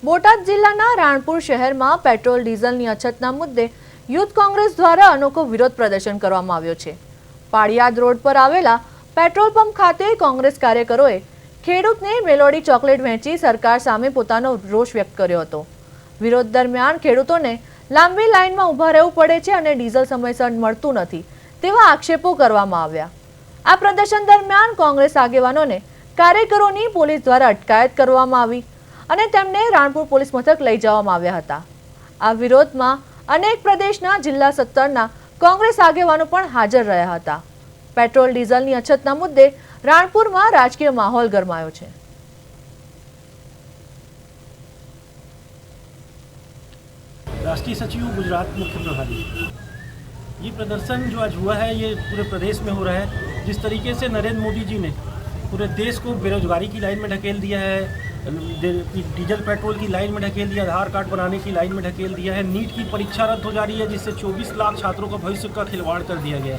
બોટાદ જિલ્લાના રાણપુર શહેરમાં પેટ્રોલ ડીઝલની અછતના મુદ્દે યુથ કોંગ્રેસ દ્વારા અનોખો વિરોધ પ્રદર્શન કરવામાં આવ્યો છે। પાળિયાદ રોડ પર આવેલા પેટ્રોલ પંપ ખાતે કોંગ્રેસ કાર્યકરોએ ખેડૂતને મેલોડી ચોકલેટ વહેંચી સરકાર સામે પોતાનો રોષ વ્યક્ત કર્યો હતો। વિરોધ દરમિયાન ખેડૂતોને લાંબી લાઇનમાં ઊભા રહેવું પડે છે અને ડીઝલ સમયસર મળતું નથી તેવા આક્ષેપો કરવામાં આવ્યા। આ પ્રદર્શન દરમિયાન કોંગ્રેસ આગેવાનોને કાર્યકરોની પોલીસ દ્વારા અટકાયત કરવામાં આવી અને તેમને રાણપુર પોલીસ મથક લઈ જવામાં આવ્યા હતા। આ વિરોધમાં અનેક પ્રદેશના જિલ્લા સત્તરના કોંગ્રેસ આગેવાનો પણ હાજર રહ્યા હતા। પેટ્રોલ ડીઝલની અછતના મુદ્દે રાણપુરમાં રાજકીય માહોલ ગરમાયો છે। राष्ट्रीय सचिव गुजरात मुख्य प्रभारी, ये प्रदर्शन जो आज हुआ है ये पूरे प्रदेश में हो रहा है। जिस तरीके से नरेंद्र मोदी जी ने पूरे देश को बेरोजगारी की लाइन में ढकेल दिया है, डीजल पेट्रोल की लाइन में ढकेल दिया, आधार कार्ड बनाने की लाइन में ढकेल दिया है, नीट की परीक्षा रद्द हो जा रही है जिससे 24 लाख छात्रों का भविष्य का खिलवाड़ कर दिया गया।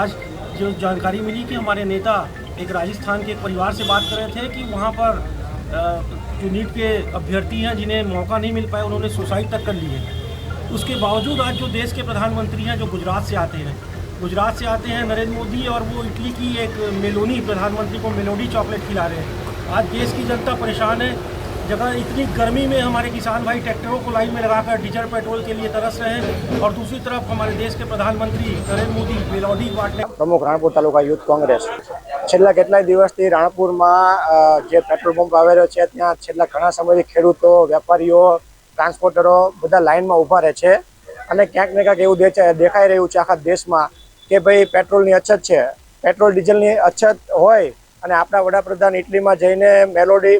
आज जो जानकारी मिली कि हमारे नेता एक राजस्थान के एक परिवार से बात कर रहे थे कि वहाँ पर जो नीट के अभ्यर्थी हैं जिन्हें मौका नहीं मिल पाया उन्होंने सुसाइड तक कर ली है। उसके बावजूद आज जो देश के प्रधानमंत्री हैं जो गुजरात से आते हैं नरेंद्र मोदी, और वो इटली की एक मेलोनी प्रधानमंत्री को मेलोडी चॉकलेट खिला रहे हैं। आज देश की जनता परेशान है। जगह इतनी गर्मी में हमारे किसान भाई ट्रैक्टरों को लाइन में लगाकर डीजल पेट्रोल के लिए तरस रहे हैं, और दूसरी तरफ हमारे देश के प्रधानमंत्री नरेंद्र मोदी मेलोडी बांटने। प्रमुख राणपुर तालुका यूथ कांग्रेस छेल्ला કેટલાય દિવસથી રાણપુરમાં જે પેટ્રોલ પંપ આવેલો છે ત્યાં છેલ્લા ઘણા સમયથી ખેડૂતો, વેપારીઓ, ટ્રાન્સપોર્ટરો બધા લાઇનમાં ઊભા રહે છે અને ક્યાંક ને ક્યાંક એવું દેખાઈ રહ્યું છે આખા દેશમાં કે ભાઈ પેટ્રોલની અછત છે। પેટ્રોલ ડીઝલની અછત હોય અને આપણા વડાપ્રધાન ઇટલીમાં જઈને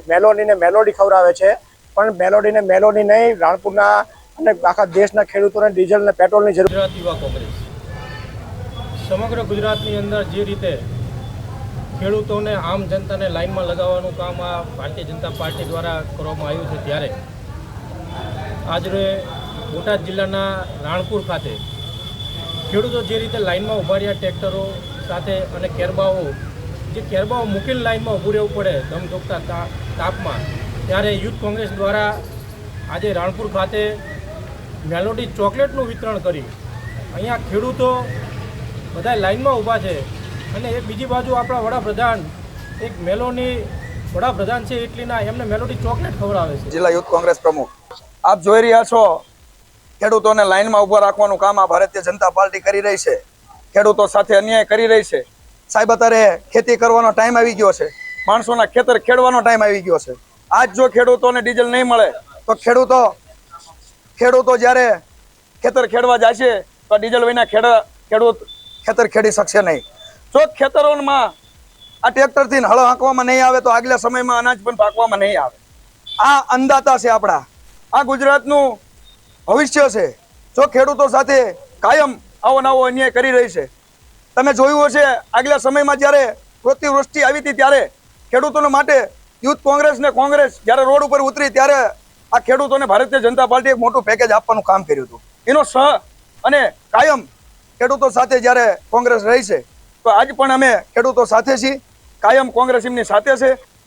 મેલોડીને મેલોડી ખવડાવે છે, પણ મેલોડીને મેલોડી નહીં, રાણપુરના અને આખા દેશના ખેડૂતોને ડીઝલ અને પેટ્રોલની જરૂર। ગુજરાત યુવા કોંગ્રેસ સમગ્ર ગુજરાતની અંદર જે રીતે ખેડૂતોને આમ જનતાને લાઇનમાં લગાવવાનું કામ આ ભારતીય જનતા પાર્ટી દ્વારા કરવામાં આવ્યું છે, ત્યારે આજે બોટાદ જિલ્લાના રાણપુર ખાતે ખેડૂતો જે રીતે લાઇનમાં ઊભા રહ્યા ટ્રેક્ટરો સાથે અને કેરબાઓ મૂકીને લાઇનમાં ઊભું રહેવું પડે ધમધોકતા તાપમાં, ત્યારે યુથ કોંગ્રેસ દ્વારા આજે રાણપુર ખાતે મેલોડી ચોકલેટનું વિતરણ કરી અહીંયા ખેડૂતો બધા લાઇનમાં ઊભા છે। અને એક બીજી બાજુ આપણા વડાપ્રધાન એક મેલોની વડાપ્રધાન છે ઇટલીના, એમને મેલોડી ચોકલેટ ખવડાવે છે। જિલ્લા યુથ કોંગ્રેસ પ્રમુખ, આપ જોઈ રહ્યા છો ખેડૂતોને લાઇનમાં ઊભા રાખવાનું કામ આ ભારતીય જનતા પાર્ટી કરી રહી છે, ખેડૂતો સાથે અન્યાય કરી રહી છે। સાહેબ અત્યારે ખેતી કરવાનો ટાઈમ આવી ગયો છે, માણસોના ખેતર ખેડવાનો ટાઈમ આવી ગયો છે। આજ જો ખેડૂતોને ડીઝલ નહીં મળે તો ખેડૂતો જ્યારે ખેતર ખેડવા જાય છે તો ડીઝલ વિના ખેડૂત ખેતર ખેડી શકશે નહીં। જો ખેતરોમાં આ ટ્રેક્ટરથી હળ હાંકવામાં નહીં આવે તો આગલા સમયમાં અનાજ પણ પાકવામાં નહીં આવે। આ અંદાતા છે આપણા, આ ગુજરાતનું ભવિષ્ય છે। જો ખેડૂતો સાથે કાયમ આવો નવો અન્યાય કરી રહી છે। તમે જોયું હશે આગલા સમયમાં જ્યારે અતિવૃષ્ટિ આવી હતી ત્યારે ખેડૂતોને માટે યુથ કોંગ્રેસ ને કોંગ્રેસ જ્યારે રોડ ઉપર ઉતરી ત્યારે આ ખેડૂતોને ભારતીય જનતા પાર્ટીએ એક મોટું પેકેજ આપવાનું કામ કર્યું હતું। એનો સહ અને કાયમ ખેડૂતો સાથે જ્યારે કોંગ્રેસ રહી છે તો આજ પણ અમે ખેડૂતો સાથે છીએ, કાયમ કોંગ્રેસ એમની સાથે છે।